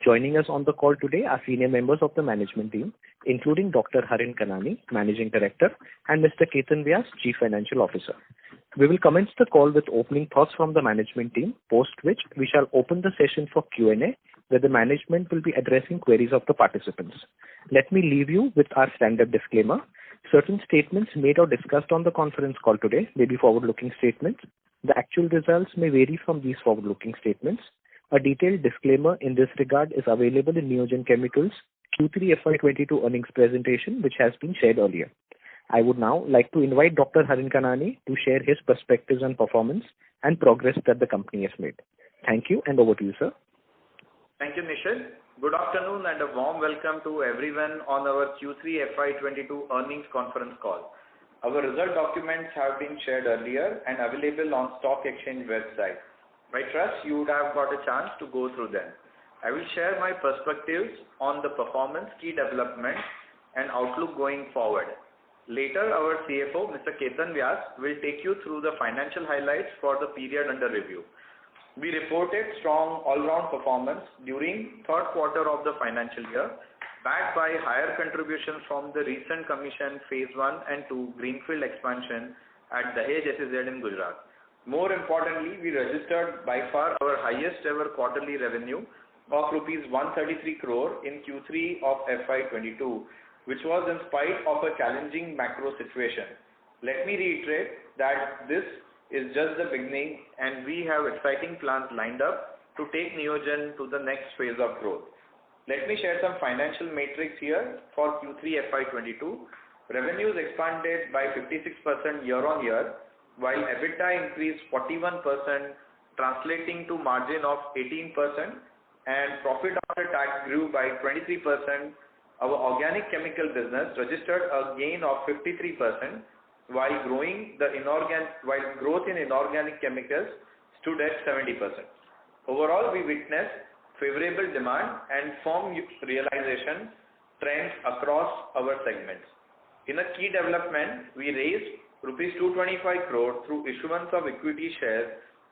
Joining us on the call today are senior members of the management team, including Dr. Harin Kanani, Managing Director, and Mr. Ketan Vyas, Chief Financial Officer. We will commence the call with opening thoughts from the management team, post which we shall open the session for Q&A, where the management will be addressing queries of the participants. Let me leave you with our standard disclaimer. Certain statements made or discussed on the conference call today may be forward-looking statements. The actual results may vary from these forward-looking statements. A detailed disclaimer in this regard is available in Neogen Chemicals Q3FY22 earnings presentation, which has been shared earlier. I would now like to invite Dr. Harin Kanani to share his perspectives on performance and progress that the company has made. Thank you, and over to you, sir. Thank you, Nishad. Good afternoon and a warm welcome to everyone on our Q3FY22 earnings conference call. Our result documents have been shared earlier and available on Stock Exchange website. I trust you would have got a chance to go through them. I will share my perspectives on the performance, key developments, and outlook going forward. Later, our CFO, Mr. Ketan Vyas, will take you through the financial highlights for the period under review. We reported strong all-round performance during third quarter of the financial year, backed by higher contributions from the recent commissioned Phase 1 and 2 Greenfield expansion at Dahej SEZ in Gujarat. More importantly, we registered by far our highest ever quarterly revenue of Rs 133 crore in Q3 of FY22, which was in spite of a challenging macro situation. Let me reiterate that this is just the beginning and we have exciting plans lined up to take Neogen to the next phase of growth. Let me share some financial metrics here for Q3 FY22. Revenues expanded by 56% year on year, while EBITDA increased 41%, translating to margin of 18%, and profit after tax grew by 23%. Our organic chemical business registered a gain of 53%, while growth in inorganic chemicals stood at 70%. Overall, we witnessed favorable demand and firm realization trends across our segments. In a key development, we raised Rs 225 crore through issuance of equity shares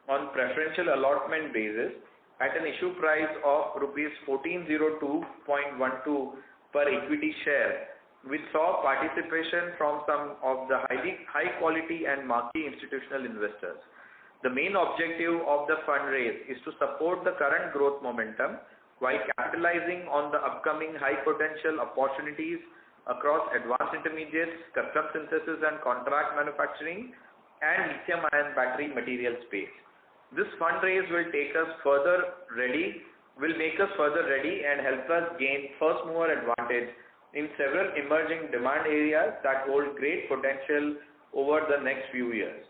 on preferential allotment basis at an issue price of Rs 1402.12 per equity share, which saw participation from some of the high quality and marquee institutional investors. The main objective of the fundraise is to support the current growth momentum while capitalizing on the upcoming high potential opportunities across advanced intermediates, custom synthesis and contract manufacturing, and lithium-ion battery material space. This fundraise will make us further ready and help us gain first mover advantage in several emerging demand areas that hold great potential over the next few years.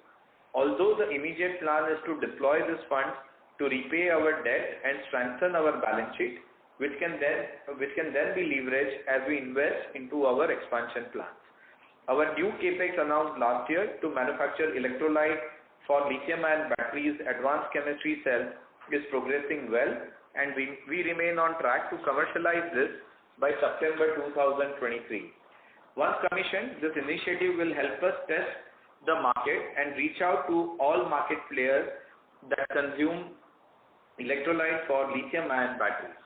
Although the immediate plan is to deploy these funds to repay our debt and strengthen our balance sheet, which can then be leveraged as we invest into our expansion plans. Our new capex announced last year to manufacture electrolyte for lithium-ion batteries advanced chemistry cells is progressing well, and we remain on track to commercialize this by September 2023. Once commissioned, this initiative will help us test the market and reach out to all market players that consume electrolyte for lithium-ion batteries.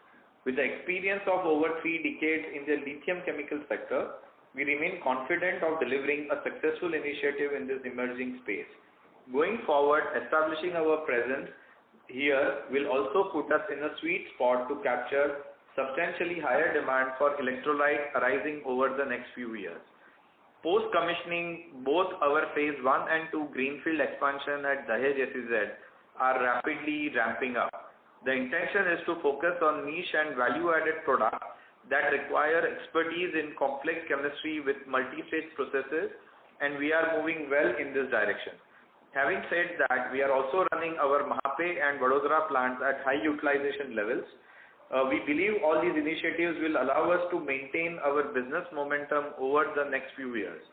With the experience of over 3 decades in the lithium chemical sector, we remain confident of delivering a successful initiative in this emerging space. Going forward, establishing our presence here will also put us in a sweet spot to capture substantially higher demand for electrolyte arising over the next few years. Post-commissioning, both our Phase 1 and 2 Greenfield expansion at Dahej SEZ are rapidly ramping up. The intention is to focus on niche and value-added products that require expertise in complex chemistry with multi-stage processes, and we are moving well in this direction. Having said that, we are also running our Mahape and Vadodara plants at high utilization levels. We believe all these initiatives will allow us to maintain our business momentum over the next few years.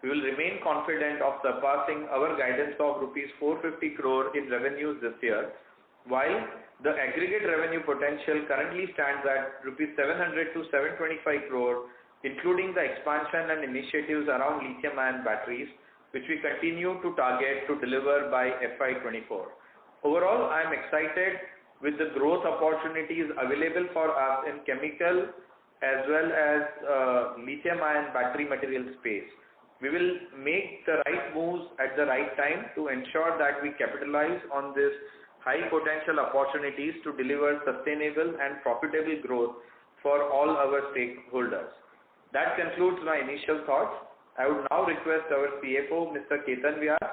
We will remain confident of surpassing our guidance of Rs 450 crore in revenues this year, while the aggregate revenue potential currently stands at Rs 700 to 725 crore, including the expansion and initiatives around lithium-ion batteries, which we continue to target to deliver by FY24. Overall, I am excited with the growth opportunities available for us in chemical as well as lithium-ion battery material space. We will make the right moves at the right time to ensure that we capitalize on this high potential opportunities to deliver sustainable and profitable growth for all our stakeholders. That concludes my initial thoughts. I would now request our CFO, Mr. Ketan Vyas,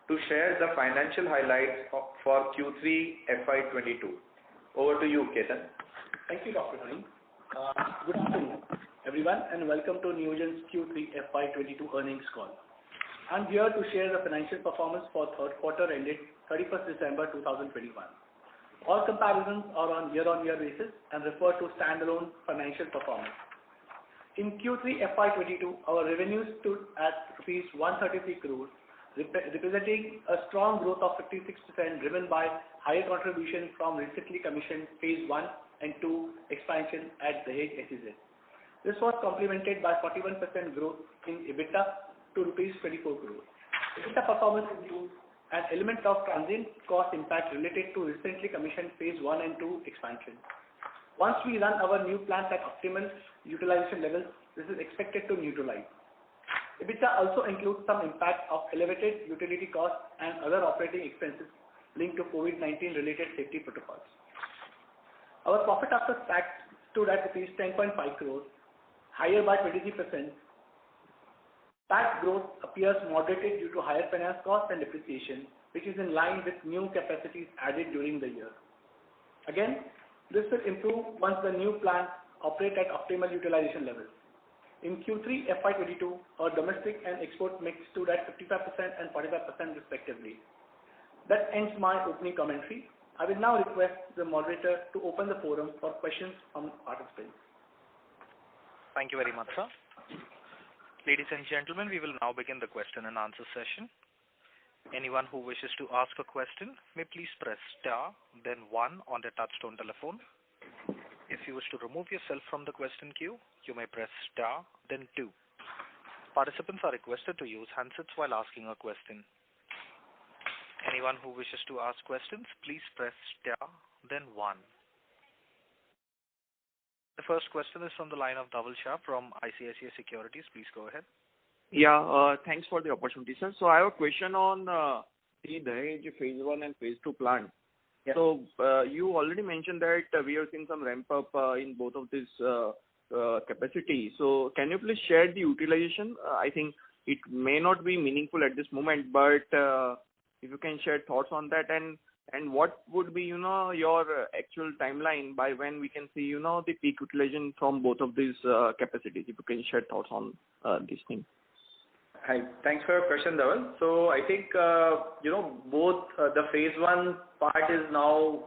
to share the financial highlights for Q3FY22. Over to you, Ketan. Thank you, Dr. Harin. Good afternoon, everyone, and welcome to Neogen's Q3FY22 earnings call. I'm here to share the financial performance for third quarter ended 31st December 2021. All comparisons are on year-on-year basis and refer to standalone financial performance. In Q3FY22, our revenues stood at rupees 133 crores, representing a strong growth of 56% driven by higher contribution from recently commissioned phase 1 and 2 expansion at Dahej SEZ. This was complemented by 41% growth in EBITDA to rupees 24 crores. EBITDA performance includes an element of transient cost impact related to recently commissioned phase 1 and 2 expansion. Once we run our new plant at optimal utilization levels, this is expected to neutralize. EBITDA also includes some impact of elevated utility costs and other operating expenses linked to COVID-19 related safety protocols. Our profit after tax stood at rupees 10.5 crores, higher by 23%. Tax growth appears moderated due to higher finance costs and depreciation, which is in line with new capacities added during the year. Again, this will improve once the new plants operate at optimal utilization levels. In Q3 FY22, our domestic and export mix stood at 55% and 45% respectively. That ends my opening commentary. I will now request the moderator to open the forum for questions from participants. Thank you very much, sir. Ladies and gentlemen, we will now begin the question and answer session. Anyone who wishes to ask a question may please press star, then 1 on their touchtone telephone. If you wish to remove yourself from the question queue, you may press star, then 2. Participants are requested to use handsets while asking a question. Anyone who wishes to ask questions, please press star, then 1. The first question is from the line of Dhaval Shah from ICICI Securities. Please go ahead. Yeah, thanks for the opportunity, sir. So I have a question on the Dahej phase 1 and phase 2 plant. Yeah. So you already mentioned that we have seen some ramp up in both of these capacity. So can you please share the utilization? I think it may not be meaningful at this moment, but if you can share thoughts on that, and what would be your actual timeline by when we can see the peak utilization from both of these capacities? If you can share thoughts on this thing. Hi, thanks for your question, Dhaval. So I think both the phase 1 part is now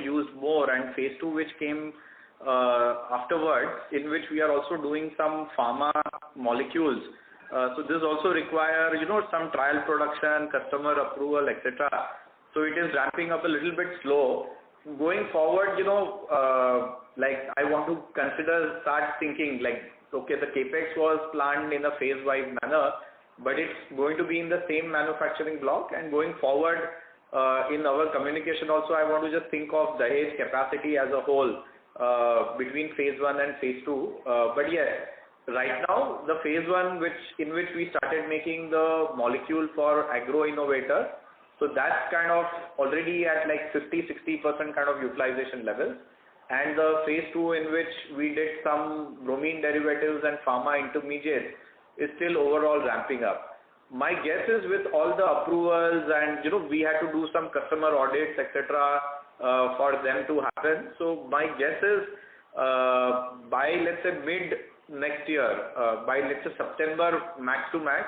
used more, and phase 2 which came afterwards, in which we are also doing some pharma molecules. So this also require some trial production, customer approval, etc. So it is ramping up a little bit slow. Going forward, like I want to start thinking like, okay, the capex was planned in a phase-wise manner, but it's going to be in the same manufacturing block. And going forward, in our communication also, I want to just think of Dahej capacity as a whole between phase 1 and phase 2. But yes, right now the phase 1 in which we started making the molecule for agro innovator, so that's kind of already at like 50-60% kind of utilization levels. And the phase 2 in which we did some bromine derivatives and pharma intermediates is still overall ramping up. My guess is with all the approvals and we had to do some customer audits, etc. For them to happen. So my guess is by let's say mid next year, by let's say September max to max,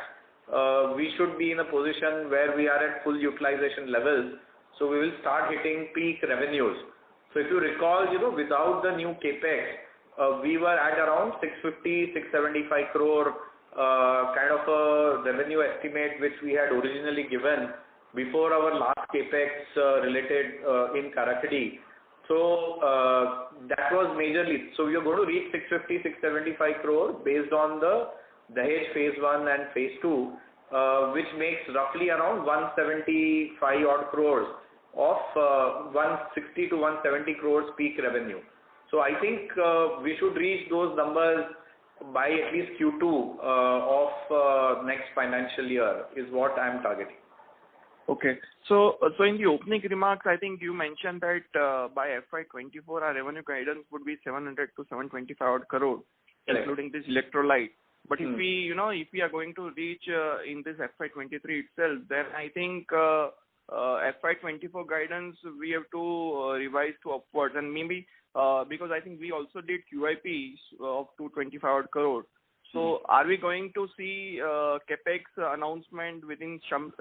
we should be in a position where we are at full utilization levels. So we will start hitting peak revenues. So if you recall, without the new capex, we were at around 650-675 crore kind of a revenue estimate which we had originally given before our last capex related in Karakhadi. So that was majorly. So we are going to reach 650-675 crore based on the Dahej phase 1 and phase 2, which makes roughly around 175 odd crores of 160 to 170 crores peak revenue. So I think we should reach those numbers by at least Q2 of next financial year is what I am targeting. Okay. So in the opening remarks, I think you mentioned that by FY24, our revenue guidance would be 700 to 725 crore, including this electrolyte. But if we are going to reach in this FY23 itself, then I think FY24 guidance we have to revise to upwards, and maybe because I think we also did QIP of 225 crore. So are we going to see capex announcement within some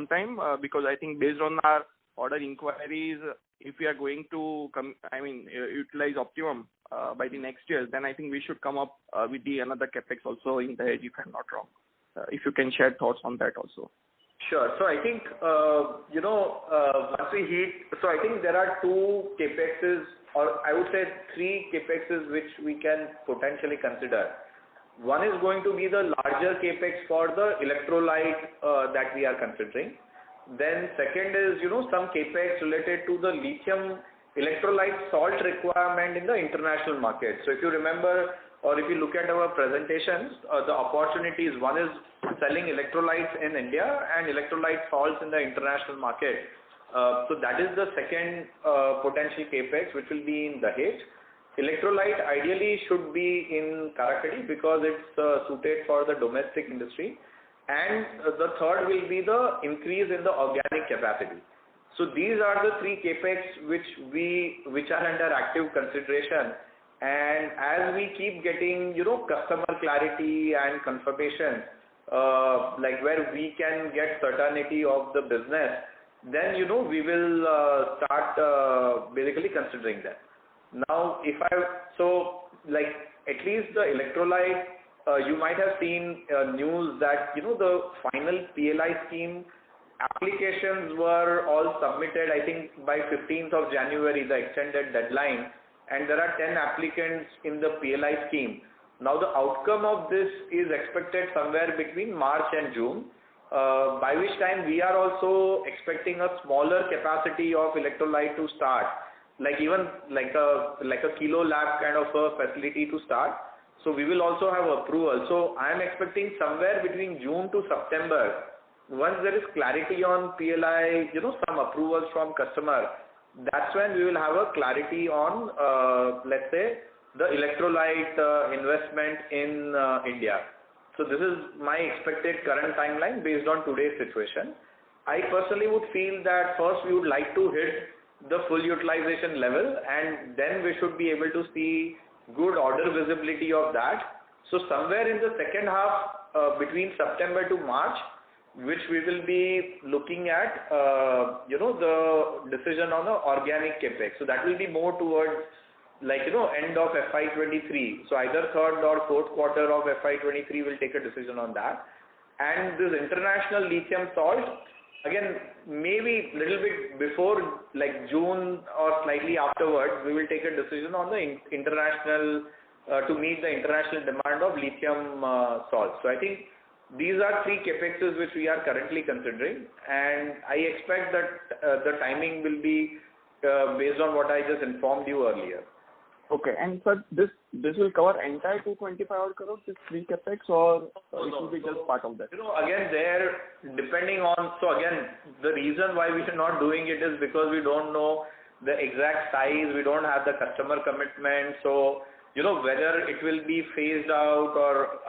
time? Because I think based on our order inquiries, if we are going to utilize optimum by the next year, then I think we should come up with another capex also in the edge, if I'm not wrong. If you can share thoughts on that also. Sure. So I think once we hit, so I think there are two capexes, or I would say three capexes which we can potentially consider. One is going to be the larger capex for the electrolyte that we are considering. Then second is, some capex related to the lithium electrolyte salt requirement in the international market. So if you remember, or if you look at our presentations, the opportunities, one is selling electrolytes in India and electrolyte salts in the international market. So that is the second potential capex, which will be in Dahej. Electrolyte ideally should be in Karakadi because it's suited for the domestic industry. And the third will be the increase in the organic capacity. So these are the three capex which are under active consideration. And as we keep getting, customer clarity and confirmation, like where we can get certainty of the business, then, we will start basically considering that. Now, at least the electrolyte, you might have seen news that, the final PLI scheme applications were all submitted, I think, by 15th of January, the extended deadline, and there are 10 applicants in the PLI scheme. Now, the outcome of this is expected somewhere between March and June, by which time we are also expecting a smaller capacity of electrolyte to start, like a kilo lab kind of a facility to start. So we will also have approval. So I am expecting somewhere between June to September, once there is clarity on PLI, some approvals from customer, that's when we will have a clarity on, let's say, the electrolyte investment in India. So this is my expected current timeline based on today's situation. I personally would feel that first we would like to hit the full utilization level, and then we should be able to see good order visibility of that. So somewhere in the second half, between September to March, which we will be looking at, the decision on the organic capex. So that will be more towards end of FY23. So either third or fourth quarter of FY23 will take a decision on that. And this international lithium salt, again, maybe a little bit before June or slightly afterwards, we will take a decision on the international, to meet the international demand of lithium salt. So I think these are three capexes which we are currently considering, and I expect that the timing will be based on what I just informed you earlier. Okay, and sir, this will cover entire 225 crores, this three capex, or it will be just part of that? Again, depending on, so again, the reason why we are not doing it is because we don't know the exact size, we don't have the customer commitment, so whether it will be phased out or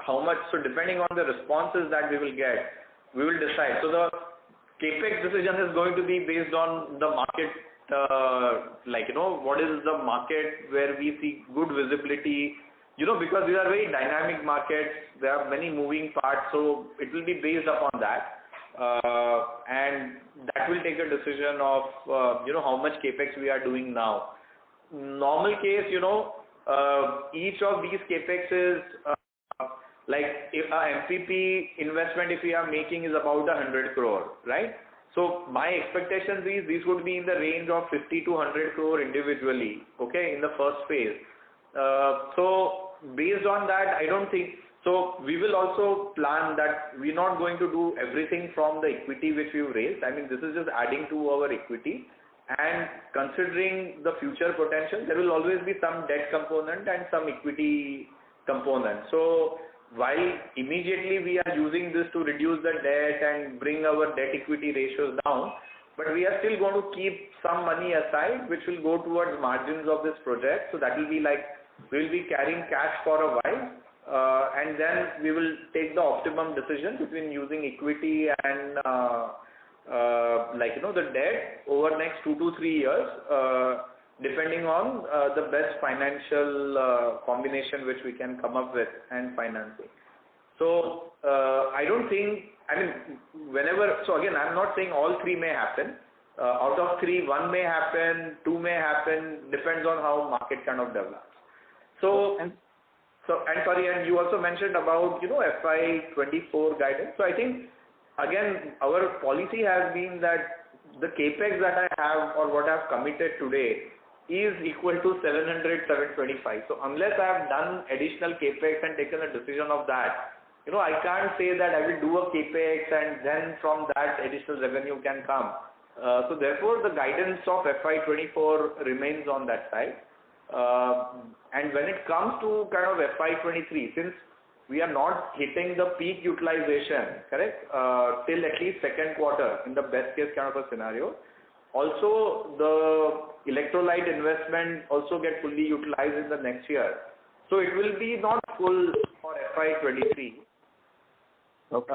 how much. So depending on the responses that we will get, we will decide. So the capex decision is going to be based on the market, what is the market where we see good visibility, because these are very dynamic markets, there are many moving parts, so it will be based upon that. And that will take a decision of, how much capex we are doing now. Normal case, each of these capexes, if our MPP investment, if we are making, is about 100 crore, right? So my expectations is these would be in the range of 50 to 100 crore individually, okay, in the first phase. So based on that, I don't think, So we will also plan that we're not going to do everything from the equity which we've raised. I mean, this is just adding to our equity, and considering the future potential, there will always be some debt component and some equity component. So while immediately we are using this to reduce the debt and bring our debt equity ratios down, but we are still going to keep some money aside which will go towards margins of this project. So that will be like, we will be carrying cash for a while, and then we will take the optimum decision between using equity and the debt over next 2 to 3 years, depending on the best financial combination which we can come up with and financing. So I don't think, so again, I'm not saying all 3 may happen. Out of 3, 1 may happen, 2 may happen, depends on how market kind of develops. And you also mentioned about, FY24 guidance. So I think, again, our policy has been that the capex that I have or what I've committed today is equal to 700, 725. So unless I have done additional capex and taken a decision of that, I can't say that I will do a capex and then from that additional revenue can come. So therefore, the guidance of FY24 remains on that side. And when it comes to kind of FY23, since we are not hitting the peak utilization, correct, till at least second quarter in the best case kind of a scenario. Also, the electrolyte investment also get fully utilized in the next year. So it will be not full for FY23. Okay.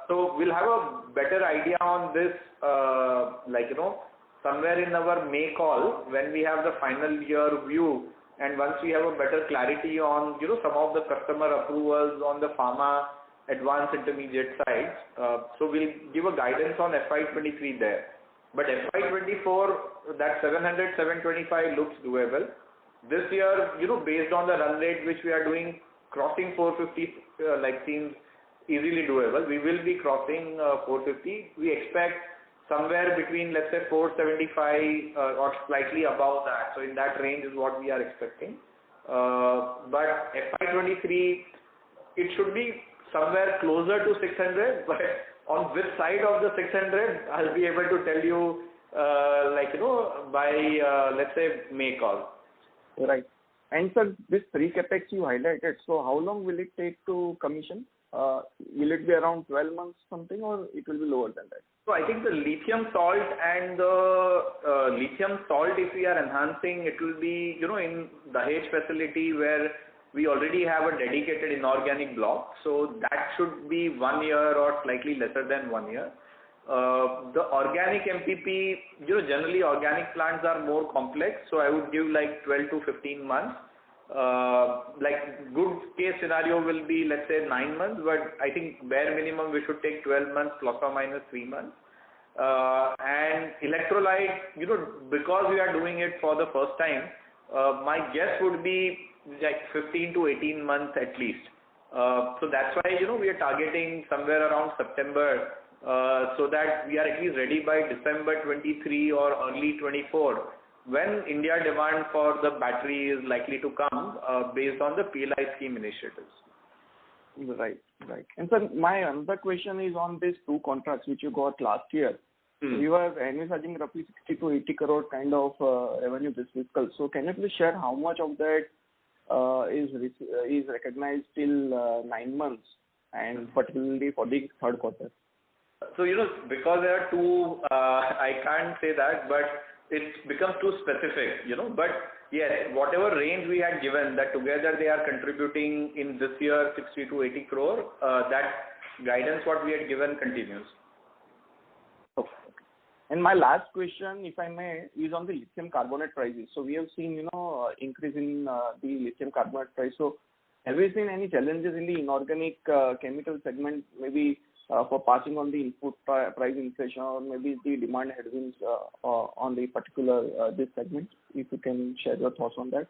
So we'll have a better idea on this, somewhere in our May call when we have the final year view, and once we have a better clarity on, some of the customer approvals on the pharma advanced intermediate sides. So we'll give a guidance on FY23 there. But FY24, that 700, 725 looks doable. This year, based on the run rate which we are doing, crossing 450 seems easily doable. We will be crossing 450. We expect somewhere between, let's say, 475 or slightly above that. So in that range is what we are expecting. But FY23, it should be somewhere closer to 600, but on which side of the 600, I'll be able to tell you, by, let's say, May call. Right. And sir, this 3 capex you highlighted, so how long will it take to commission? Will it be around 12 months something, or it will be lower than that? So I think the lithium salt and the lithium salt, if we are enhancing, it will be, in the Dahej facility where we already have a dedicated inorganic block. So that should be 1 year or slightly lesser than 1 year. The organic MPP, generally organic plants are more complex. So I would give like 12 to 15 months. Good case scenario will be, let's say, 9 months, but I think bare minimum we should take 12 months plus or minus 3 months. And electrolyte, because we are doing it for the first time, my guess would be like 15 to 18 months at least. So that's why, we are targeting somewhere around September, so that we are at least ready by December 23 or early 24. When India demand for the battery is likely to come, based on the PLI scheme initiatives. Right. And sir, my another question is on these 2 contracts which you got last year. You were envisaging roughly 60 to 80 crore kind of revenue this fiscal. So can you please share how much of that is recognized till 9 months, and particularly for the third quarter? So, because there are 2, I can't say that, but it becomes too specific, but yes, whatever range we had given, that together they are contributing in this year 60 to 80 crore, that guidance what we had given continues. Okay. And my last question, if I may, is on the lithium carbonate prices. So we have seen, increase in the lithium carbonate price. So have you seen any challenges in the inorganic chemical segment, maybe for passing on the input price inflation, or maybe the demand headwinds on the particular this segment? If you can share your thoughts on that.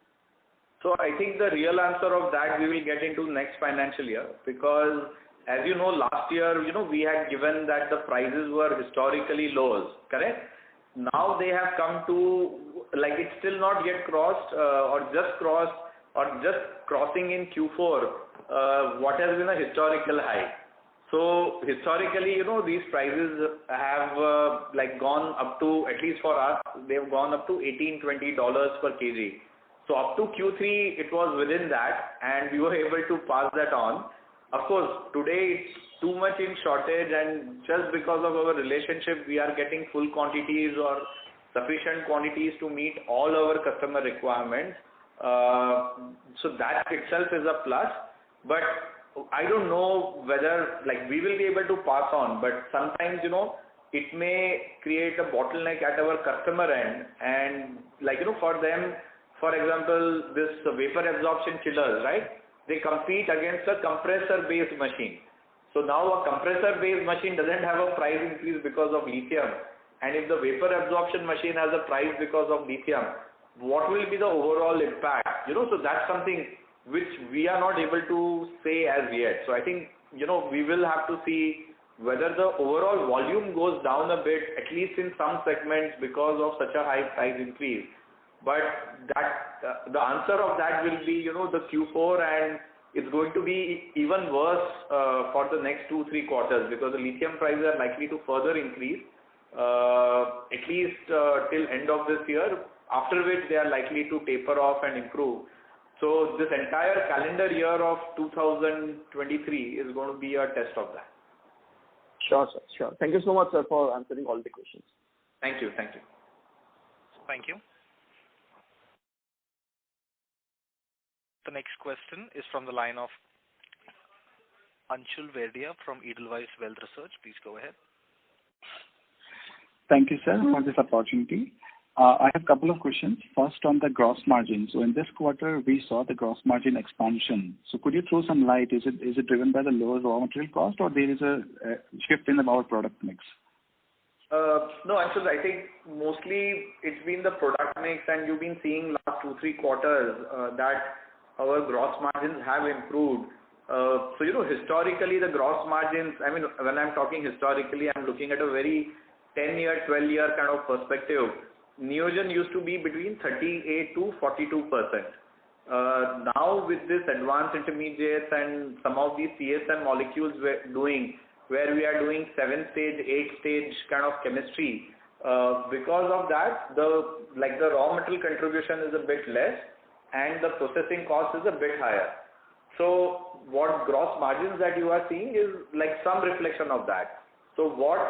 So I think the real answer of that we will get into next financial year, because as you know, last year, we had given that the prices were historically lows, correct? Now they have come to, it's still not yet crossed, or just crossed, or just crossing in Q4. what has been a historical high. So historically, these prices have gone up to, at least for us, they've gone up to $18-20 per kg. So up to Q3, it was within that, and we were able to pass that on. Of course, today it's too much in shortage, and just because of our relationship, we are getting full quantities or sufficient quantities to meet all our customer requirements. So that itself is a plus. But I don't know whether we will be able to pass on, but sometimes it may create a bottleneck at our customer end, and for them, for example, this vapor absorption chillers, right? They compete against a compressor-based machine. So now a compressor-based machine doesn't have a price increase because of lithium, and if the vapor absorption machine has a price because of lithium, what will be the overall impact? So that's something which we are not able to say as yet. So I think, we will have to see whether the overall volume goes down a bit, at least in some segments, because of such a high price increase. But that the answer of that will be, the Q4, and it's going to be even worse for the next 2-3 quarters, because the lithium prices are likely to further increase, at least till end of this year, after which they are likely to taper off and improve. So this entire calendar year of 2023 is going to be a test of that. Sure, sir. Sure. Thank you so much, sir, for answering all the questions. Thank you. Thank you. Thank you. The next question is from the line of Anshul Verdia from Edelweiss Wealth Research. Please go ahead. Thank you, sir, for this opportunity. I have a couple of questions. First, on the gross margin. So in this quarter, we saw the gross margin expansion. So could you throw some light? Is it driven by the lower raw material cost, or there is a shift in our product mix? No, Anshul, I think mostly it's been the product mix, and you've been seeing last 2-3 quarters that our gross margins have improved. So, historically the gross margins, I mean, when I'm talking historically, I'm looking at a very 10-year, 12-year kind of perspective. Neogen used to be between 38 to 42%. Now with this advanced intermediates and some of these CSM molecules we're doing, where we are doing 7-stage, 8-stage kind of chemistry, because of that, the raw material contribution is a bit less, and the processing cost is a bit higher. So what gross margins that you are seeing is some reflection of that. So what,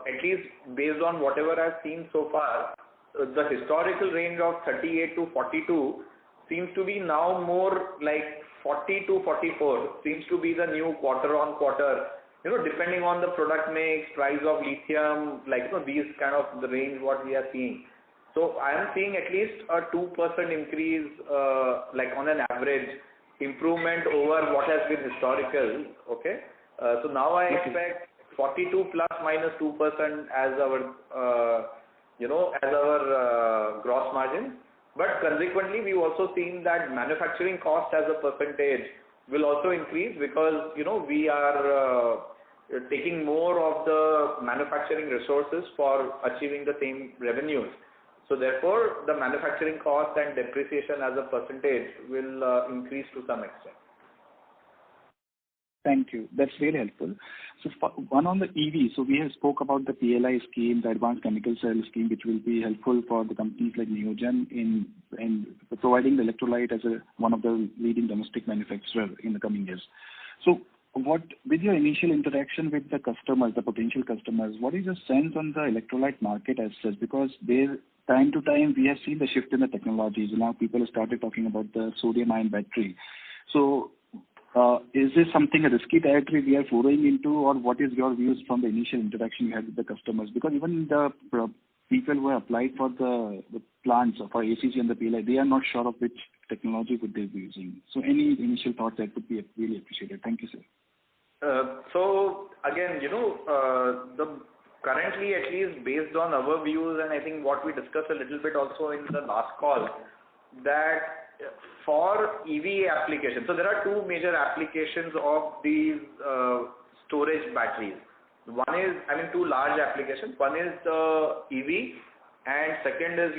at least based on whatever I've seen so far, the historical range of 38 to 42 seems to be now more like 40 to 44 seems to be the new quarter on quarter, depending on the product mix, price of lithium, these kind of the range what we are seeing. So I am seeing at least a 2% increase, on an average improvement over what has been historical. Okay. So now I expect 42 plus minus 2% as our, gross margin. But consequently, we've also seen that manufacturing cost as a percentage will also increase, because, we are taking more of the manufacturing resources for achieving the same revenues. So therefore, the manufacturing cost and depreciation as a percentage will increase to some extent. Thank you. That's very helpful. So one on the EV. So we have spoke about the PLI scheme, the Advanced Chemical Cell scheme, which will be helpful for the companies like Neogen in providing the electrolyte as one of the leading domestic manufacturer in the coming years. So with your initial interaction with the customers, the potential customers, what is your sense on the electrolyte market as such? Because time to time we have seen the shift in the technologies. Now people have started talking about the sodium-ion battery. So is this something a risky territory we are foraying into, or what is your views from the initial interaction you had with the customers? Because even the people who have applied for the plants for ACC and the PLI, they are not sure of which technology would they be using. So any initial thoughts that would be really appreciated. Thank you, sir. So again, currently, at least based on our views, and I think what we discussed a little bit also in the last call, that for EV applications, so there are two major applications of these storage batteries. One is, two large applications. One is the EV, and second is,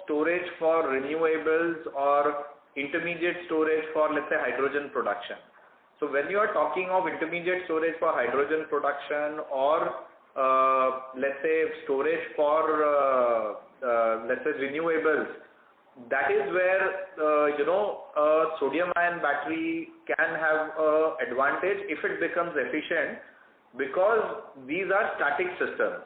storage for renewables or intermediate storage for, let's say, hydrogen production. So when you are talking of intermediate storage for hydrogen production or let's say storage for let's say renewables, that is where a sodium ion battery can have an advantage if it becomes efficient, because these are static systems,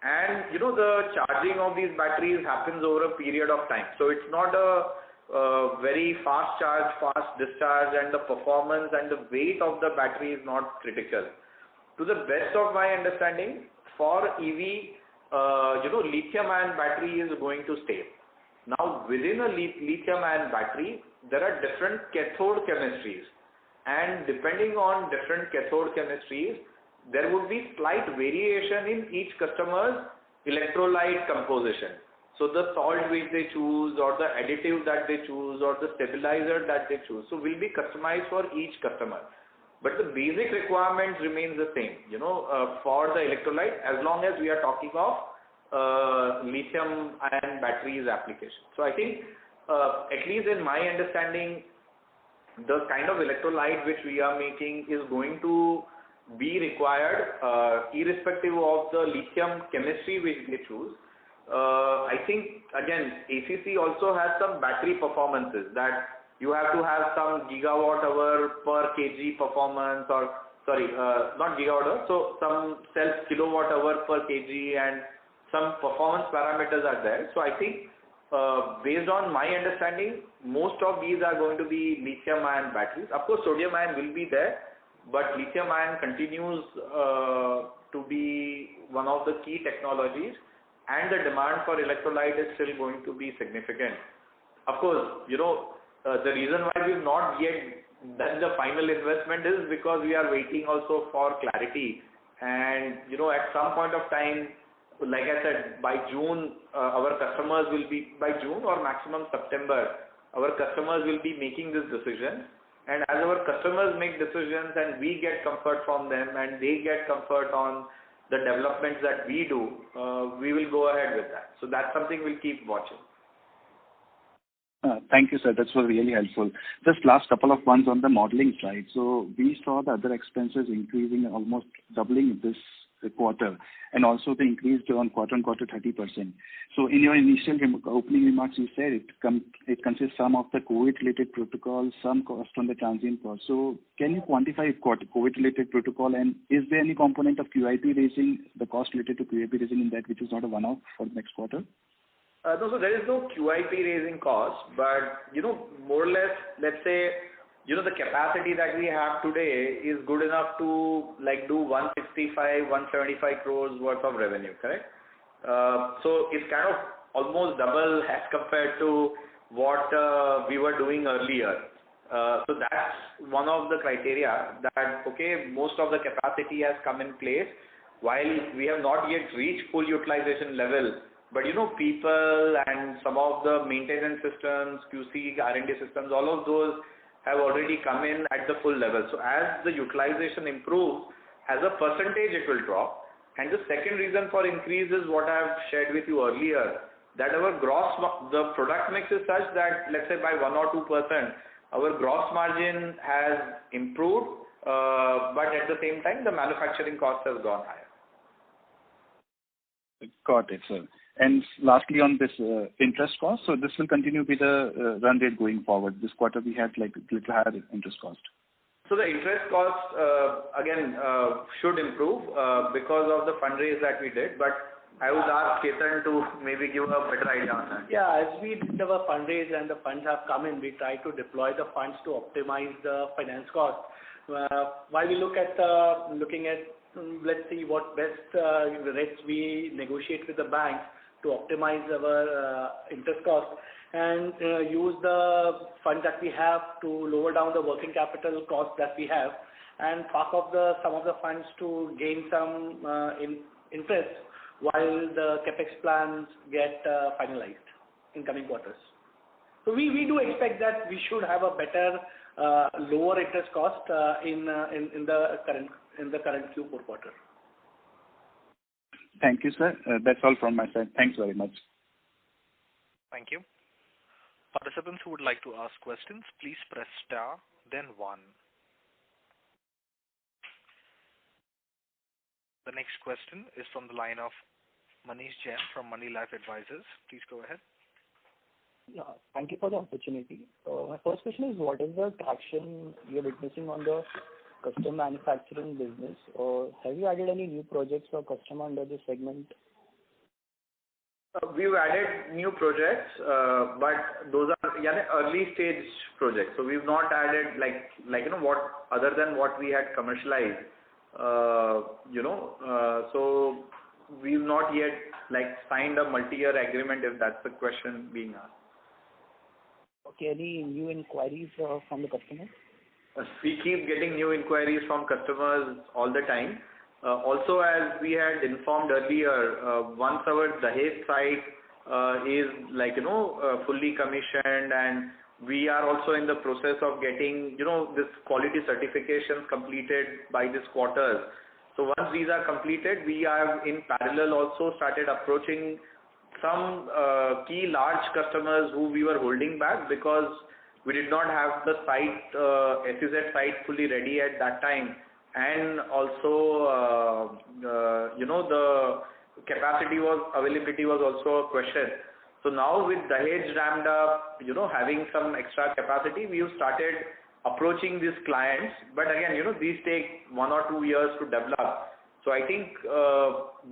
and the charging of these batteries happens over a period of time. So it's not a very fast charge, fast discharge, and the performance and the weight of the battery is not critical. To the best of my understanding, for EV, lithium-ion battery is going to stay. Now, within a lithium-ion battery, there are different cathode chemistries, and depending on different cathode chemistries, there would be slight variation in each customer's electrolyte composition. So the salt which they choose, or the additive that they choose, or the stabilizer that they choose, so will be customized for each customer. But the basic requirements remain the same, for the electrolyte, as long as we are talking of lithium ion batteries application. So I think, at least in my understanding, the kind of electrolyte which we are making is going to be required, irrespective of the lithium chemistry which they choose. I think, again, ACC also has some battery performances that you have to have some gigawatt hour per kg performance, or sorry, not gigawatt hour, so some cell kilowatt hour per kg, and some performance parameters are there. So I think, based on my understanding, most of these are going to be lithium ion batteries. Of course, sodium ion will be there, but lithium ion continues to be one of the key technologies, and the demand for electrolyte is still going to be significant. Of course, the reason why we've not yet done the final investment is because we are waiting also for clarity, and at some point of time, like I said, by June, our customers will be, by June or maximum September, our customers will be making this decision. And as our customers make decisions and we get comfort from them and they get comfort on the developments that we do, we will go ahead with that. So that's something we'll keep watching. Thank you, sir. That was really helpful. Just last couple of ones on the modeling side. So we saw the other expenses increasing, almost doubling this quarter, and also the increase on quarter-on-quarter 30%. So in your initial opening remarks, you said it consists some of the COVID-related protocols, some cost on the transient cost. So can you quantify COVID-related protocol, and is there any component of QIP raising, the cost related to QIP raising in that, which is not a one-off for the next quarter? No, so there is no QIP raising cost, but more or less, let's say, the capacity that we have today is good enough to do 165, 175 crores worth of revenue, correct? So it's kind of almost double as compared to what we were doing earlier. So that's one of the criteria that, okay, most of the capacity has come in place, while we have not yet reached full utilization level. But people and some of the maintenance systems, QC, R&D systems, all of those have already come in at the full level. So as the utilization improves, as a percentage it will drop. And the second reason for increase is what I have shared with you earlier, that our the product mix is such that, let's say by 1 or 2%, our gross margin has improved, but at the same time, the manufacturing cost has gone higher. Got it, sir. And lastly, on this interest cost, so this will continue to be the run rate going forward. This quarter we had a little higher interest cost. So the interest cost, again, should improve because of the fundraise that we did, but I would ask Ketan to maybe give a better idea on that. Yeah, as we did our fundraise and the funds have come in, we try to deploy the funds to optimize the finance cost. While we looking at, let's see what best rates we negotiate with the banks to optimize our interest cost, and use the fund that we have to lower down the working capital cost that we have, and park off some of the funds to gain some interest while the capex plans get finalized in coming quarters. So we do expect that we should have a better lower interest cost in the current Q4 quarter. Thank you, sir. That's all from my side. Thanks very much. Thank you. Participants who would like to ask questions, please press star, then 1. The next question is from the line of Manish Jain from Money Life Advisors. Please go ahead. Yeah, thank you for the opportunity. My first question is, what is the traction you're witnessing on the custom manufacturing business, or have you added any new projects or customer under this segment? We've added new projects, but those are early stage projects. So we've not added what other than what we had commercialized. So we've not yet signed a multi-year agreement, if that's the question being asked. Okay, any new inquiries from the customers? We keep getting new inquiries from customers all the time. Also, as we had informed earlier, once our Dahej site is fully commissioned, and we are also in the process of getting this quality certification completed by this quarter. So once these are completed, we have in parallel also started approaching some key large customers who we were holding back because we did not have the site, SEZ site fully ready at that time. And also, the availability was also a question. So now with Dahej ramped up, having some extra capacity, we have started approaching these clients. But again, these take 1 or 2 years to develop. So I think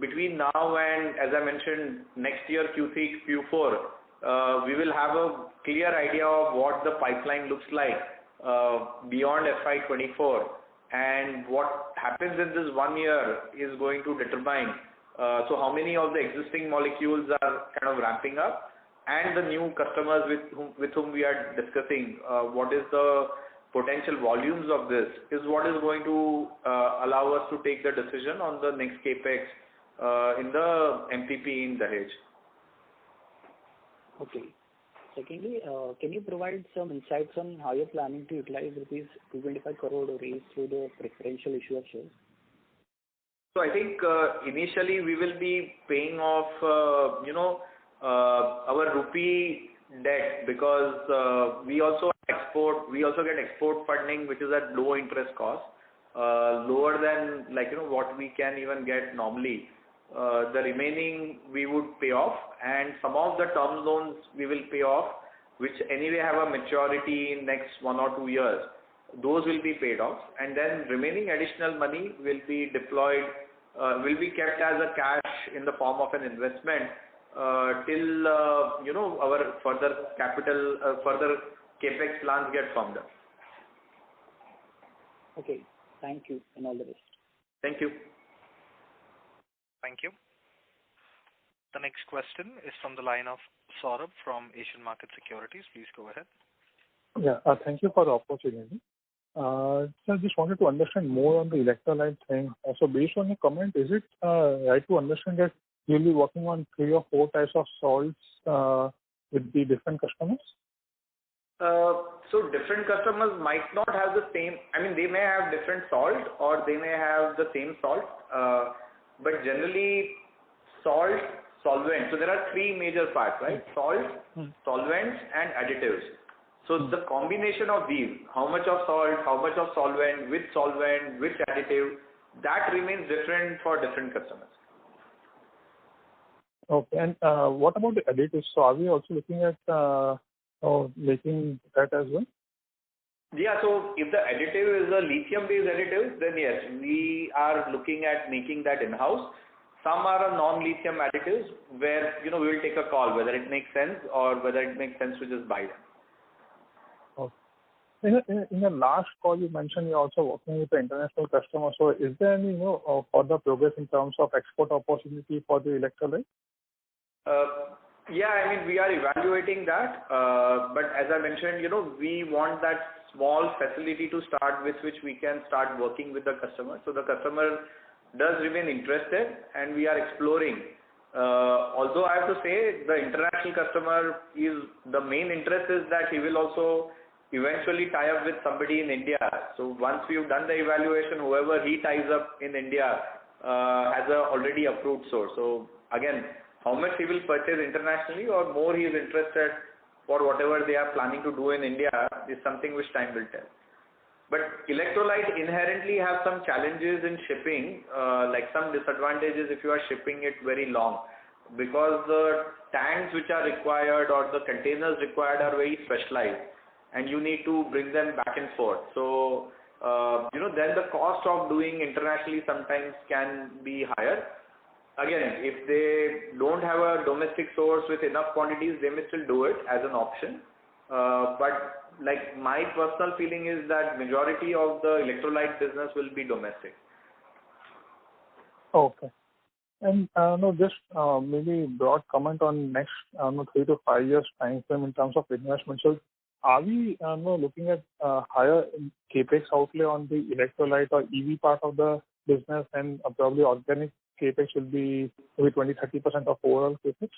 between now and, as I mentioned, next year Q3, Q4, we will have a clear idea of what the pipeline looks like beyond FY24. And what happens in this 1 year is going to determine so how many of the existing molecules are kind of ramping up, and the new customers with whom we are discussing what is the potential volumes of this is what is going to allow us to take the decision on the next capex in the MPP in Dahej. Okay. Secondly, can you provide some insights on how you're planning to utilize rupees 225 crore raised through the preferential issue of shares? So I think initially we will be paying off, our rupee debt, because we also get export funding, which is at low interest cost, lower than what we can even get normally. The remaining we would pay off, and some of the term loans we will pay off, which anyway have a maturity in next 1 or 2 years. Those will be paid off, and then remaining additional money will be deployed, will be kept as a cash in the form of an investment till our further capex plans get formed up. Okay, thank you, and all the best. Thank you. Thank you. The next question is from the line of Saurabh from Asian Market Securities. Please go ahead. Yeah, thank you for the opportunity. So I just wanted to understand more on the electrolyte thing. So based on your comment, is it right to understand that you'll be working on 3 or 4 types of salts with the different customers? So different customers might not have the same, they may have different salt or they may have the same salt, but generally salt, solvent. So there are 3 major parts, right? Salt, solvents and additives. So the combination of these, how much of salt, how much of solvent, which additive, that remains different for different customers. Okay, and what about the additives? So are we also looking at making that as well? Yeah, so if the additive is a lithium-based additive, then yes, we are looking at making that in-house. Some are a non-lithium additives where, we will take a call whether it makes sense or whether it makes sense to just buy them. Okay. In the last call, you mentioned you're also working with the international customers. So is there any further progress in terms of export opportunity for the electrolyte? Yeah, we are evaluating that. But as I mentioned, we want that small facility to start with, which we can start working with the customer. So the customer does remain interested, and we are exploring. Although I have to say, the international customer the main interest is that he will also eventually tie up with somebody in India. So once we've done the evaluation, whoever he ties up in India has a already approved source. So again, how much he will purchase internationally or more he is interested for whatever they are planning to do in India is something which time will tell. But electrolyte inherently have some challenges in shipping, like some disadvantages if you are shipping it very long, because the tanks which are required or the containers required are very specialized, and you need to bring them back and forth. So, then the cost of doing internationally sometimes can be higher. Again, if they don't have a domestic source with enough quantities, they may still do it as an option. But like my personal feeling is that majority of the electrolyte business will be domestic. Okay. And no, just maybe broad comment on next 3 to 5 years time frame in terms of investment. So are we looking at higher capex outlay on the electrolyte or EV part of the business, and probably organic capex will be maybe 20-30% of overall capex?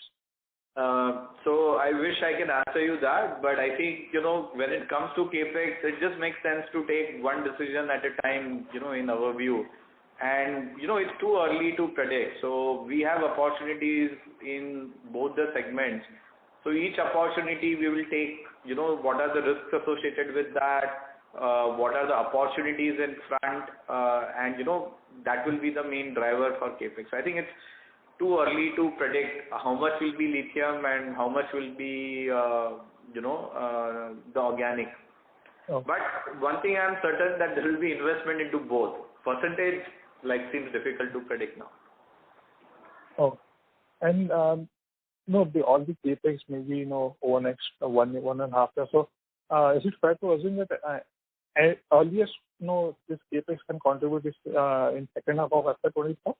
So I wish I can answer you that, but I think, when it comes to capex, it just makes sense to take one decision at a time, in our view. And, it's too early to predict. So we have opportunities in both the segments. So each opportunity we will take, what are the risks associated with that, what are the opportunities in front, and, that will be the main driver for capex. So I think it's too early to predict how much will be lithium and how much will be, the organic. Oh. But one thing I am certain that there will be investment into both. Percentage seems difficult to predict now. Oh, and all the capex maybe over next 1.5 years. So is it fair to assume that earliest this capex can contribute in second half of FY24?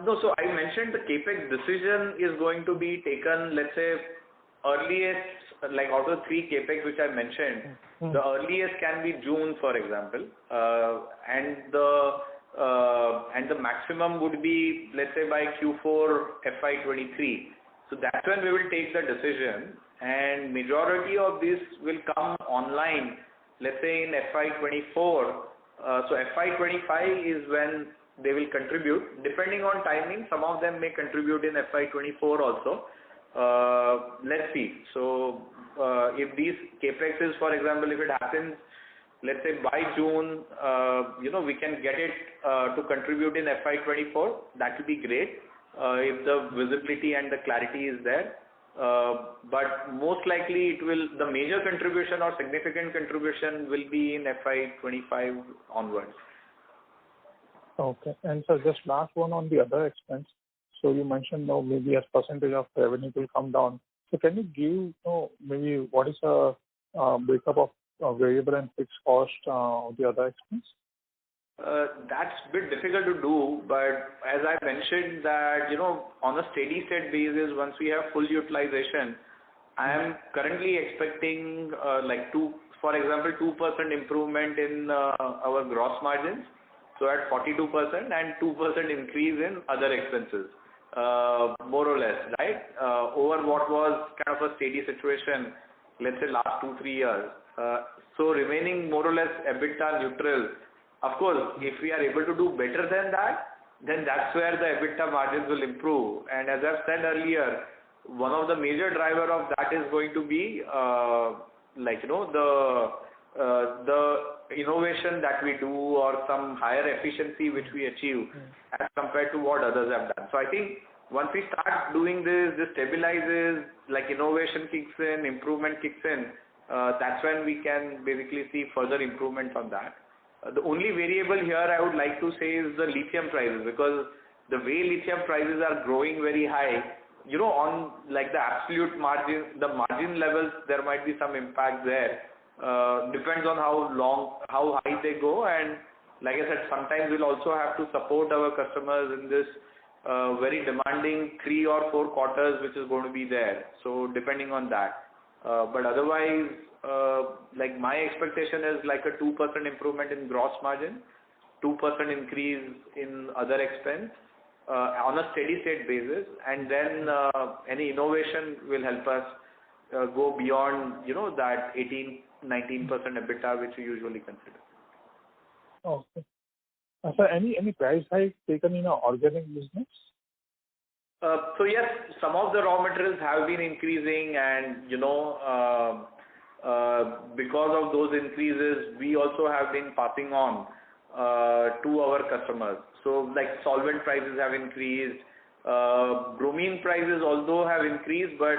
No, so I mentioned the capex decision is going to be taken, let's say, earliest, out of 3 capex which I mentioned, the earliest can be June, for example, and the maximum would be, let's say, by Q4FY23. So that's when we will take the decision, and majority of this will come online, let's say in FY24. So FY25 is when they will contribute. Depending on timing, some of them may contribute in FY24 also. Let's see. So if these capexes, for example, if it happens, let's say by June, we can get it to contribute in FY24, that will be great if the visibility and the clarity is there. But most likely the major contribution or significant contribution will be in FY25 onwards. Okay. And so just last one on the other expense. So you mentioned maybe as percentage of revenue will come down. So can you give maybe what is the breakup of variable and fixed cost of the other expense? That's a bit difficult to do, but as I mentioned that, on a steady state basis, once we have full utilization, I am currently expecting for example, 2% improvement in our gross margins. So at 42% and 2% increase in other expenses, more or less, right? Over what was kind of a steady situation, let's say last 2-3 years. So remaining more or less EBITDA neutral. Of course, if we are able to do better than that, then that's where the EBITDA margins will improve. And as I've said earlier, one of the major driver of that is going to be the innovation that we do or some higher efficiency which we achieve as compared to what others have done. So I think once we start doing this stabilizes, innovation kicks in, improvement kicks in, that's when we can basically see further improvement on that. The only variable here I would like to say is the lithium prices, because the way lithium prices are growing very high, on the absolute margin, the margin levels, there might be some impact there. Depends on how high they go, and like I said, sometimes we'll also have to support our customers in this very demanding 3 or 4 quarters which is going to be there. So depending on that. But otherwise, my expectation is a 2% improvement in gross margin, 2% increase in other expense on a steady state basis, and then any innovation will help us go beyond that 18-19% EBITDA which we usually consider. Okay. So any price hike taken in our organic business? So yes, some of the raw materials have been increasing, and because of those increases, we also have been passing on to our customers. So like solvent prices have increased, bromine prices although have increased, but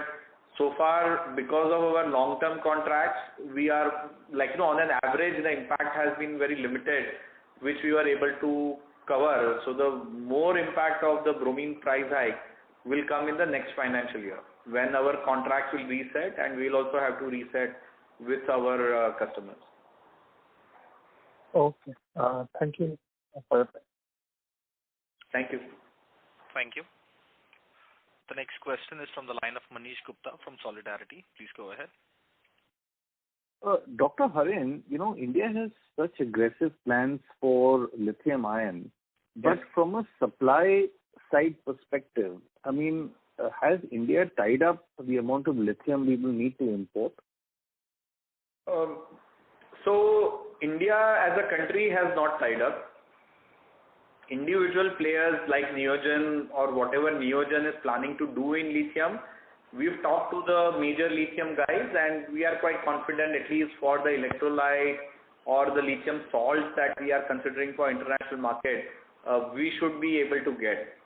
so far because of our long-term contracts, we are like, on an average the impact has been very limited, which we were able to cover. So the more impact of the bromine price hike will come in the next financial year when our contracts will reset, and we'll also have to reset with our customers. Okay. Thank you for your time. Thank you. Thank you. The next question is from the line of Manish Gupta from Solidarity. Please go ahead. Dr. Harin, India has such aggressive plans for lithium ion, but from a supply side perspective, has India tied up the amount of lithium we will need to import? So India as a country has not tied up. Individual players like Neogen or whatever Neogen is planning to do in lithium, we've talked to the major lithium guys, and we are quite confident, at least for the electrolyte or the lithium salts that we are considering for international market, we should be able to get.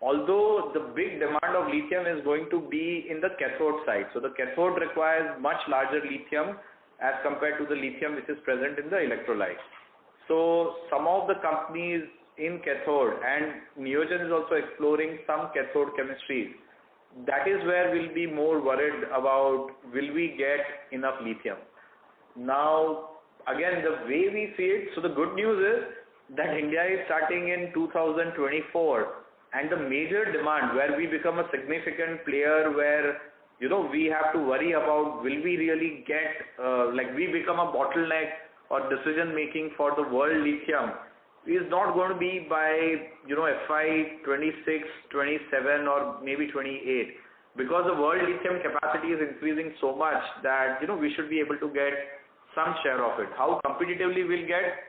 Although the big demand of lithium is going to be in the cathode side. So the cathode requires much larger lithium as compared to the lithium which is present in the electrolyte. So some of the companies in cathode, and Neogen is also exploring some cathode chemistries. That is where we'll be more worried about, will we get enough lithium? Now, again, the way we see it, so the good news is that India is starting in 2024, and the major demand where we become a significant player where, we have to worry about, will we really get, we become a bottleneck or decision making for the world lithium is not going to be by, FY 26, 27 or maybe 28, because the world lithium capacity is increasing so much that, we should be able to get some share of it. How competitively we'll get,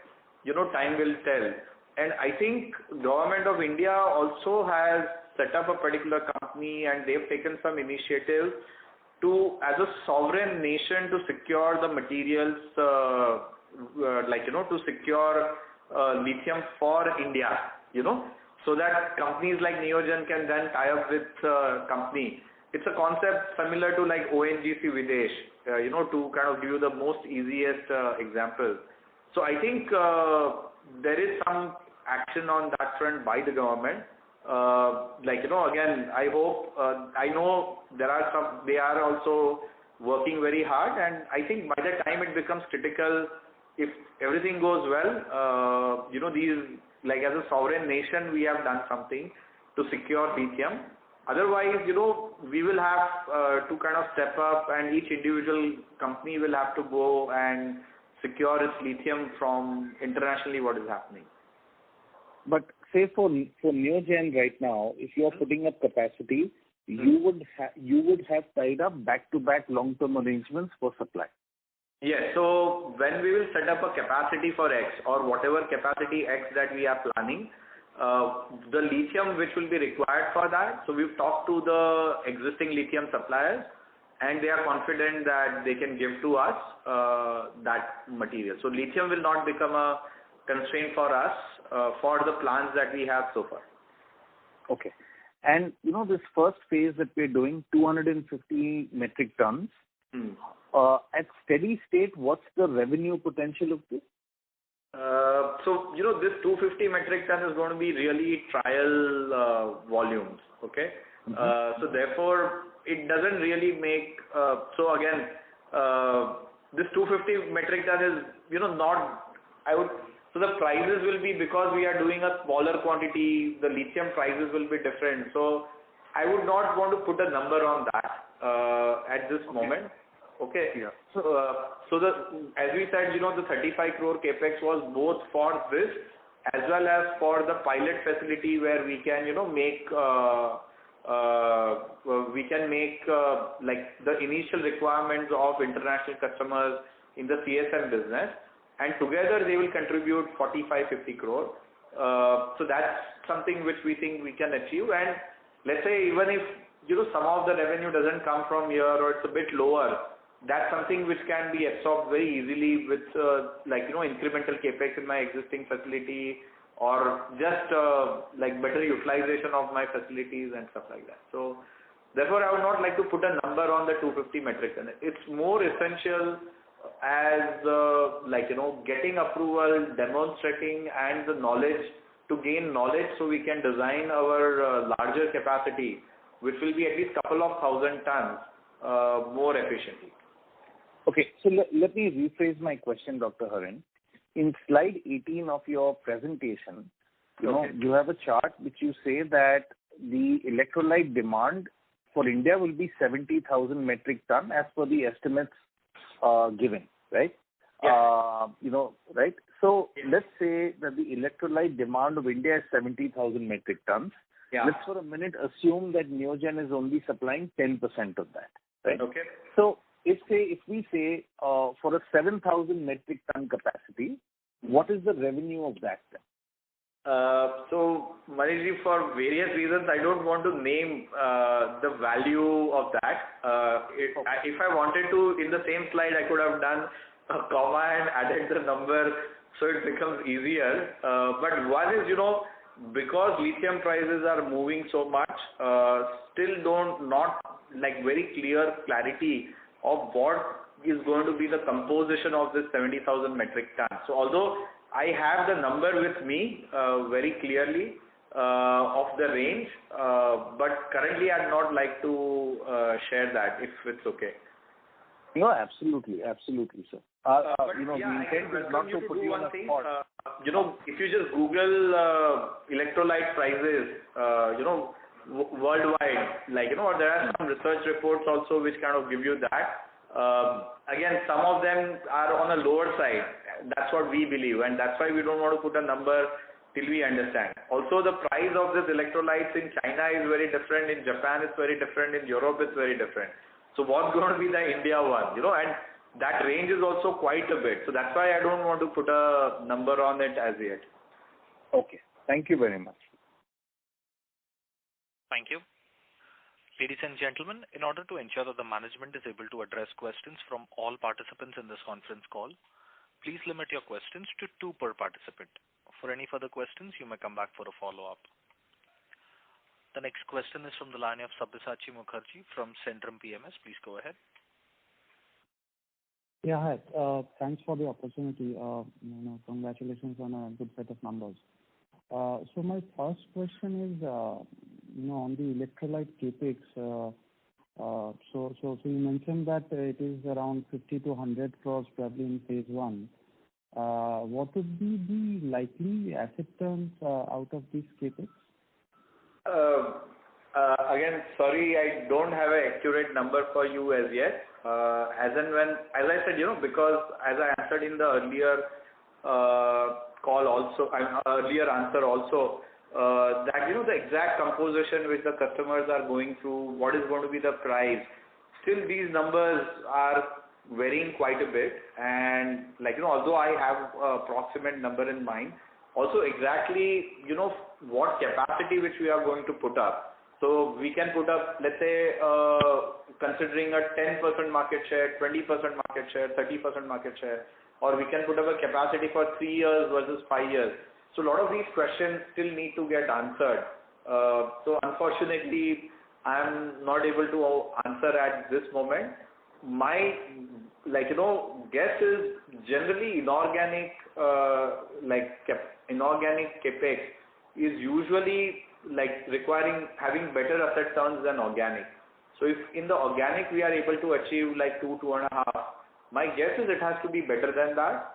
time will tell. And I think government of India also has set up a particular company, and they've taken some initiatives to, as a sovereign nation, to secure the materials, to secure lithium for India, so that companies like Neogen can then tie up with company. It's a concept similar to like ONGC Videsh, to kind of give you the most easiest example. So I think there is some action on that front by the government. Again, I hope, I know they are also working very hard, and I think by the time it becomes critical, if everything goes well, these, like as a sovereign nation, we have done something to secure lithium. Otherwise, we will have to kind of step up, and each individual company will have to go and secure its lithium from internationally what is happening. But say for Neogen right now, if you are putting up capacity, you would have tied up back-to-back long-term arrangements for supply. Yes. So when we will set up a capacity for X or whatever capacity X that we are planning, the lithium which will be required for that, so we've talked to the existing lithium suppliers, and they are confident that they can give to us that material. So lithium will not become a constraint for us for the plans that we have so far. Okay. And this first phase that we're doing, 250 metric tons, at steady state, what's the revenue potential of this? So, this 250 metric ton is going to be really trial volumes, okay? So therefore, it doesn't really make, so again, this 250 metric ton is, so the prices will be, because we are doing a smaller quantity, the lithium prices will be different. So I would not want to put a number on that at this moment. Okay. Yeah. So as we said, the 35 crore capex was both for this as well as for the pilot facility where we can, make like the initial requirements of international customers in the CSM business, and together they will contribute 45-50 crore. So that's something which we think we can achieve. And let's say even if some of the revenue doesn't come from here or it's a bit lower, that's something which can be absorbed very easily with incremental capex in my existing facility, or just better utilization of my facilities and stuff like that. So therefore, I would not like to put a number on the 250 metric ton. It's more essential as getting approval, demonstrating, and the knowledge, to gain knowledge so we can design our larger capacity, which will be at least couple of thousand tons more efficiently. Okay, so let me rephrase my question, Dr. Harin. In slide 18 of your presentation, you have a chart which you say that the electrolyte demand for India will be 70,000 metric ton as per the estimates given, right? Yes. Right? So let's say that the electrolyte demand of India is 70,000 metric tons. Yeah. Let's for a minute assume that Neogen is only supplying 10% of that, right? Okay. So if we say for a 7,000 metric ton capacity, what is the revenue of that then? So, Manishji, for various reasons, I don't want to name the value of that. If I wanted to, in the same slide, I could have done a comma and added the number so it becomes easier. But one is, because lithium prices are moving so much, still not very clear clarity of what is going to be the composition of this 70,000 metric tons. So although I have the number with me very clearly of the range, but currently I'd not like to share that, if it's okay. No, absolutely, sir. The intent is not to put you on a spot. If you just Google electrolyte prices, worldwide, there are some research reports also which kind of give you that. Again, some of them are on a lower side. That's what we believe, and that's why we don't want to put a number till we understand. Also, the price of this electrolytes in China is very different, in Japan it's very different, in Europe it's very different. So what's going to be the India one? And that range is also quite a bit. So that's why I don't want to put a number on it as yet. Okay. Thank you very much. Thank you. Ladies and gentlemen, in order to ensure that the management is able to address questions from all participants in this conference call, please limit your questions to 2 per participant. For any further questions, you may come back for a follow-up. The next question is from the line of Sabyasachi Mukherjee from Centrum PMS. Please go ahead. Yeah, hi. Thanks for the opportunity. Congratulations on a good set of numbers. So my first question is, on the electrolyte capex. So you mentioned that it is around 50 to 100 crores probably in phase 1. What would be the likely asset turns out of this capex? Again, sorry, I don't have an accurate number for you as yet. As I said, because as I answered in the earlier earlier answer also, that the exact composition which the customers are going through, what is going to be the price, still these numbers are varying quite a bit, and although I have a approximate number in mind, also exactly what capacity which we are going to put up. So we can put up, let's say, considering a 10% market share, 20% market share, 30% market share, or we can put up a capacity for 3 years versus 5 years. So a lot of these questions still need to get answered. So unfortunately, I'm not able to answer at this moment. My guess is generally inorganic capex is usually having better asset turns than organic. So if in the organic we are able to achieve 2.5, my guess is it has to be better than that,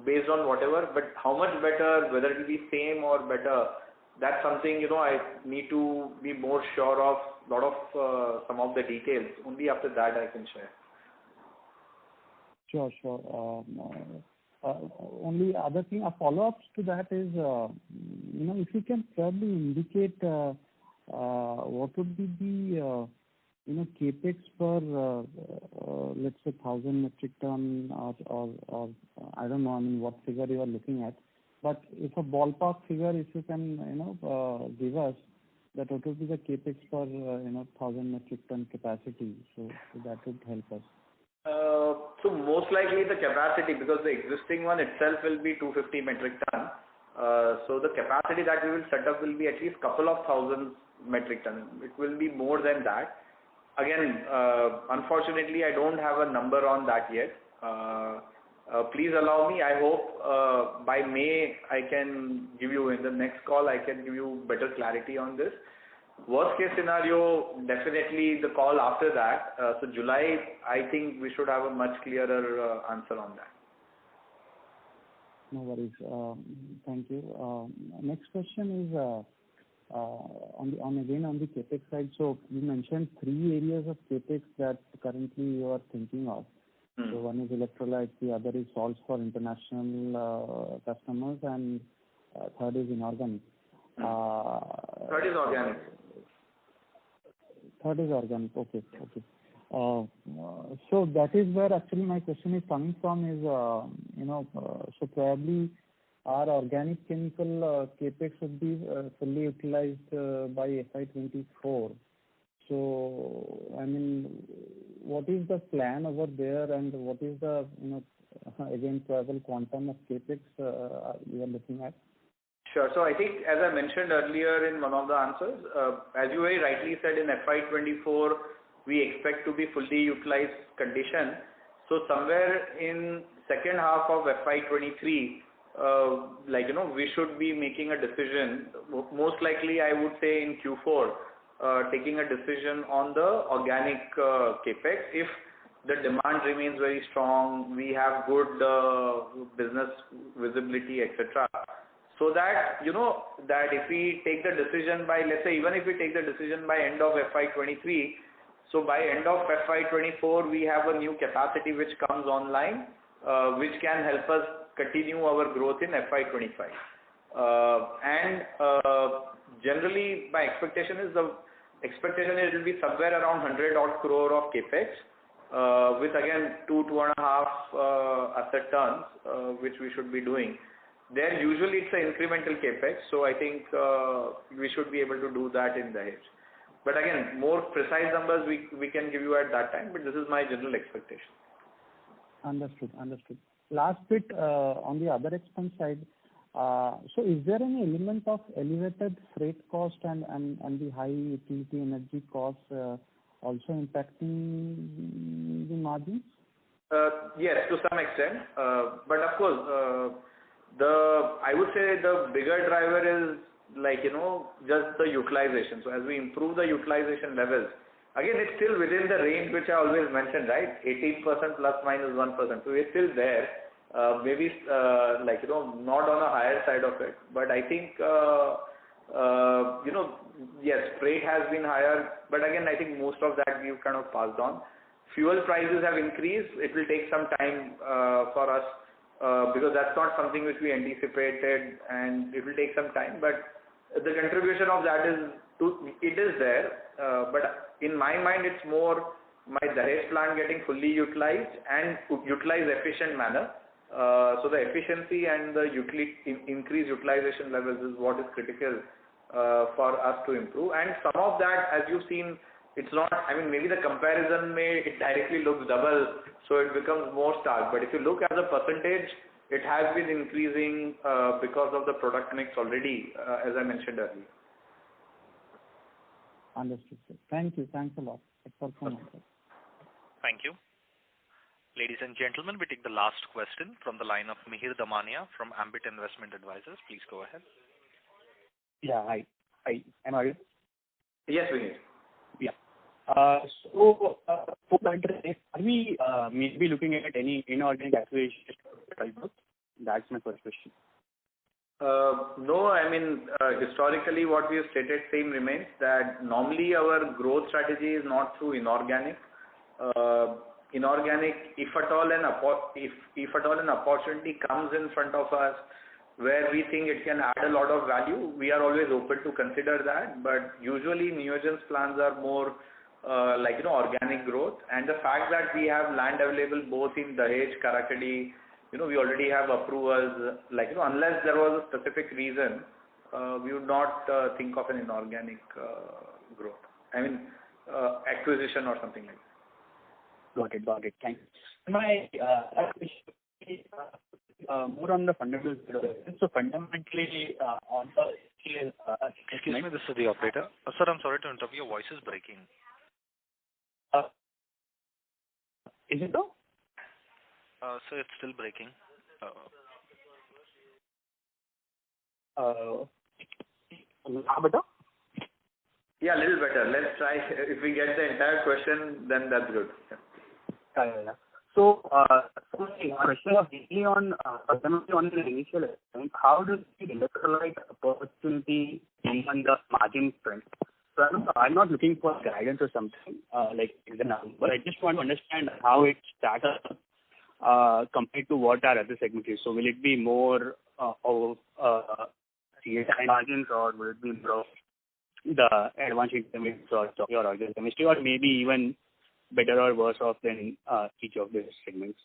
based on whatever. But how much better, whether it will be same or better, that's something I need to be more sure of. Lot of some of the details. Only after that I can share. Sure. Only other thing, a follow-up to that is, if you can probably indicate what would be the capex per let's say 1,000 metric ton or I don't know, what figure you are looking at, but if a ballpark figure, if you can give us, what would be the CapEx for 1,000 metric ton capacity? So that would help us. So most likely the capacity, because the existing one itself will be 250 metric ton. So the capacity that we will set up will be at least couple of thousand metric ton. It will be more than that. Again, unfortunately, I don't have a number on that yet. Please allow me. I hope by May I can give you, in the next call, I can give you better clarity on this. Worst case scenario, definitely the call after that. So July, I think we should have a much clearer answer on that. No worries. Thank you. Next question is on the CapEx side. So you mentioned 3 areas of CapEx that currently you are thinking of. So one is electrolyte, the other is salts for international customers, and third is inorganic. Third is organic. Third is organic. Okay. So that is where actually my question is coming from is, so probably our organic chemical capex would be fully utilized by FY24. So, I mean, what is the plan over there, and what is the, again, probable quantum of capex you are looking at? Sure. So I think, as I mentioned earlier in one of the answers, as you very rightly said, in FY24, we expect to be fully utilized condition. So somewhere in second half of FY23, we should be making a decision. Most likely, I would say in Q4, taking a decision on the organic capex. If the demand remains very strong, we have good business visibility, etc. So that, that if we take the decision by, let's say, even if we take the decision by end of FY23, so by end of FY24, we have a new capacity which comes online, which can help us continue our growth in FY25. Generally, my expectation is it will be somewhere around 100 odd crore of capex, with again 2.5 asset turns, which we should be doing. There usually it's an incremental capex, so I think we should be able to do that in Dahej. But again, more precise numbers we can give you at that time, but this is my general expectation. Understood. Last bit on the other expense side. So is there any element of elevated freight cost and the high utility energy costs also impacting the margins? Yes, to some extent. But of course, I would say the bigger driver is just the utilization. So as we improve the utilization levels, again, it's still within the range which I always mentioned, right? 18% plus minus 1%. So we're still there. Maybe not on a higher side of it. But I think, yes, freight has been higher. But again, I think most of that we've kind of passed on. Fuel prices have increased. It will take some time for us because that's not something which we anticipated, and it will take some time. But the contribution of that it is there. But in my mind, it's more my Dahej plant getting fully utilized and utilized efficient manner. So the efficiency and the increased utilization levels is what is critical for us to improve. And some of that, as you've seen, it's not, maybe the comparison it directly looks double, so it becomes more stark. But if you look at the percentage, it has been increasing because of the product mix already, as I mentioned earlier. Understood, sir. Thank you. Thanks a lot. That's all from my side. Thank you. Ladies and gentlemen, we take the last question from the line of Mihir Damania from Ambit Investment Advisors. Please go ahead. Yeah, hi. Am I audible? Yes, Mihir. Yeah. So, are we maybe looking at any inorganic acquisition? That's my first question. No, historically what we have stated same remains, that normally our growth strategy is not through inorganic. Inorganic, if at all an opportunity comes in front of us where we think it can add a lot of value, we are always open to consider that. But usually Neogen's plans are more organic growth, and the fact that we have land available both in Dahej, Karakadi, we already have approvals. Unless there was a specific reason, we would not think of an inorganic growth. I mean, acquisition or something like that. Got it. Thanks. My more on the fundamentals. So fundamentally, on the excuse me, this is the operator. Sir, I'm sorry to interrupt. Your voice is breaking. Is it though? So it's still breaking. Better? Yeah, a little better. Let's try. If we get the entire question, then that's good. Yeah. So, my question was mainly on the initial assessment. How does the electrolyte opportunity on the margin front? So I'm not looking for guidance or something like the number, but I just want to understand how it stacks up compared to what our other segment is. So will it be more of CSI margins, or will it be more of the advanced intermediates or your organic chemistry, or maybe even better or worse off than each of these segments?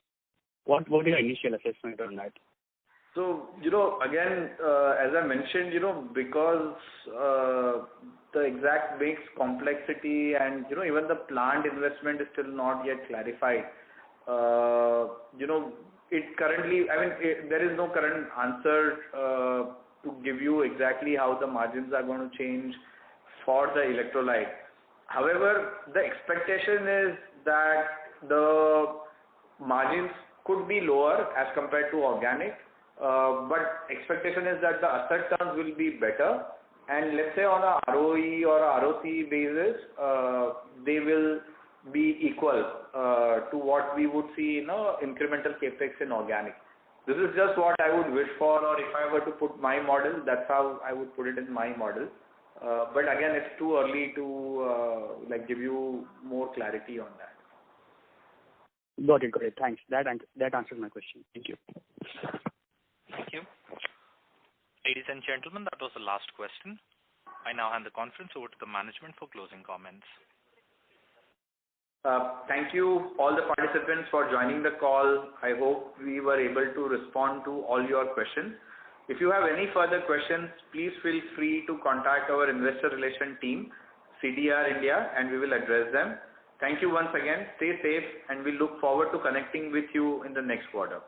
What is your initial assessment on that? So, again, as I mentioned, because the exact mix, complexity, and, even the plant investment is still not yet clarified. It currently, there is no current answer to give you exactly how the margins are going to change for the electrolyte. However, the expectation is that the margins could be lower as compared to organic, but expectation is that the asset turns will be better, and let's say on a ROE or a ROC basis, they will be equal to what we would see in incremental capex in organic. This is just what I would wish for, or if I were to put my model, that's how I would put it in my model. But again, it's too early to give you more clarity on that. Got it. Thanks. That answers my question. Thank you. Thank you. Ladies and gentlemen, that was the last question. I now hand the conference over to the management for closing comments. Thank you all the participants for joining the call. I hope we were able to respond to all your questions. If you have any further questions, please feel free to contact our investor relation team, CDR India, and we will address them. Thank you once again. Stay safe, and we look forward to connecting with you in the next quarter.